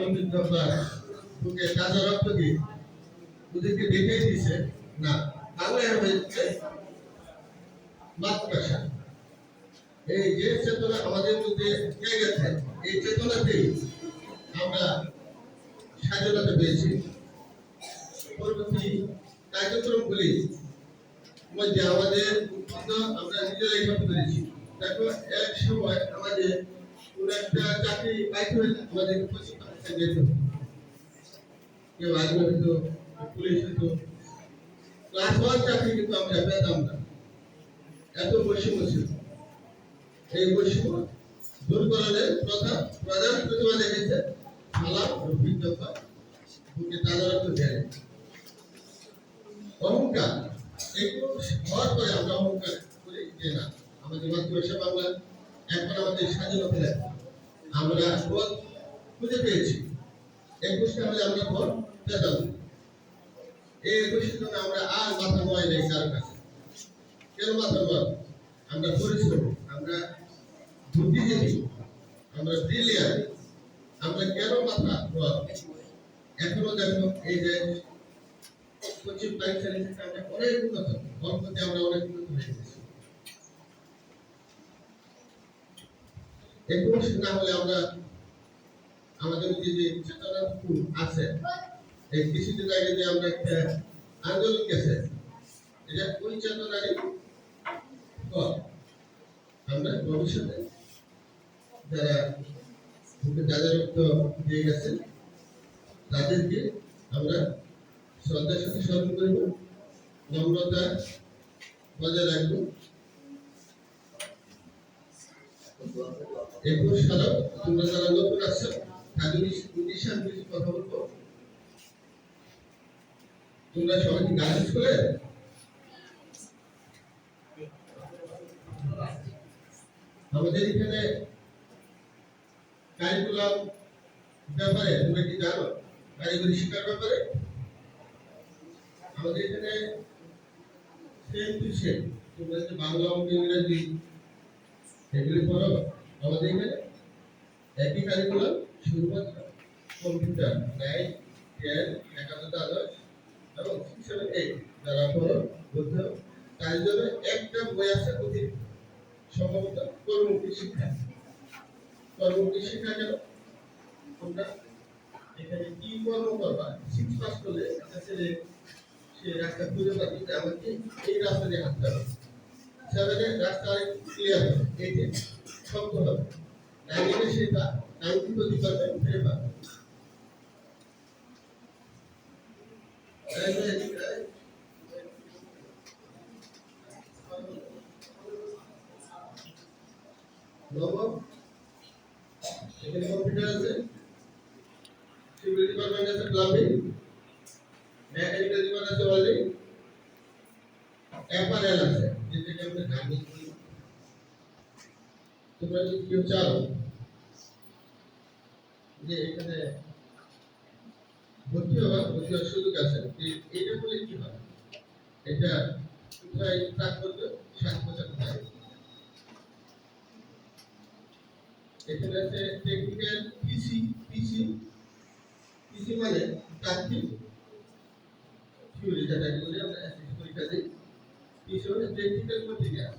অভিজ্ঞ বা ওকে তাজা রক্ত দিয়ে ওদেরকে দেখাই দিছে না বাংলায় হয়েছে মাতৃভাষা। এই যে চেতনা আমাদের মধ্যে কে গেছে, এই চেতনাতেই আমরা স্বাধীনতা পেয়েছি। পরবর্তী কার্যক্রমগুলি মধ্যে আমাদের উৎপন্ন আমরা নিজেরাই করতে পেরেছি। দেখো এক সময় আমাদের কোনো একটা চাকরি পাইতে হলে আমাদের প্রশিক্ষণ যেত, কেউ আর্মি হতো, পুলিশ হতো, ক্লাস ওয়ান চাকরি কিন্তু আমরা পেতাম না, এত বৈষম্য ছিল। এই বৈষম্য দূরকরণের প্রধান প্রতিভা দেখেছে সালাম অভিজ্ঞতা বুকে তাদারত দেয়। অহংকার এগুলো হওয়ার পরে আমরা অহংকার করি যে না আমাদের মাতৃভাষা বাংলা, এখন আমাদের স্বাধীনতা আমরা পথ খুঁজে পেয়েছি। 21 সালে আমরা ভোট পেতাম, এই 21 জন্য আমরা আর মাথা নোয়াই নাই কারো কাছে। কেন মাথা নোয়াব? আমরা পরিশ্রম, আমরা বুদ্ধিজীবী, আমরা ব্রিলিয়ান্ট, আমরা কেন মাথা নোয়াব? এখনো দেখো এই যে পশ্চিম পাকিস্তান থেকে আমরা অনেক উন্নত, অল্পতে আমরা অনেক উন্নত হয়ে গেছি। 21 না হলে আমরা আমাদের যে চেতনা আছে, এই কিছুদিন আগে যে আমরা একটা আন্দোলন গেছে, এটা ওই চেতনারই ফল। আমরা ভবিষ্যতে যারা যাদের রক্ত দিয়ে গেছে তাদেরকে আমরা শ্রদ্ধার সাথে স্মরণ করব, নম্রতা বজায় রাখবো। 21 সালে তোমরা যারা নতুন আসছো তাদের উদ্দেশ্যে আমি কিছু কথা বলবো। তোমরা সবাই কি গার্লস স্কুলে? আমাদের এখানে কারিকুলাম ব্যাপারে তোমরা কি জানো? কারিগরি শিক্ষার ব্যাপারে আমাদের এখানে সেম টু সেম তোমরা যে বাংলা অঙ্ক ইংরেজি এগুলি পড়ো, আমাদের এখানে একই কারিকুলাম, শুধুমাত্র কম্পিউটার 9, 10, 11, 12 এবং 6, 7, 8 যারা পড়ো বুঝতে হবে। তাই জন্য একটা বই আছে অধিক সম্ভবত কর্মমুখী শিক্ষা। কর্মমুখী শিক্ষা কেন? তোমরা এখানে কি কর্ম করবা 6 পাস করলে আসলে সে রাস্তা খুঁজে পাবে যে আমাকে এই রাস্তা দিয়ে হাঁটতে হবে, 7 রাস্তা ক্লিয়ার হবে, 8 শক্ত হবে, 9 সেটা 90 প্রতি পারবেন ফিরে পাবে। নবম এখানে কম্পিউটার আছে, সিভিল ডিপার্টমেন্ট আছে, প্লাম্বিং, মেকানিক্যাল ডিপার্টমেন্ট আছে, ওয়েল্ডিং, অ্যাপারেল আছে, যেটাকে আমরা গার্মেন্টস বলি। তোমরা যদি কেউ চাও যে এখানে ভর্তি হওয়ার সুযোগ আছে, এটা বলে কি হয়? এটা কোথায় স্টার্ট করবে? 7 বছর কোথায়? এখানে আছে টেকনিক্যাল পিসি, পিসি পিসি মানে প্র্যাকটিস থিওরি, যেটা বলি আমরা পরীক্ষা দিই। পিসি মানে টেকনিক্যাল ম্যাটেরিয়াল।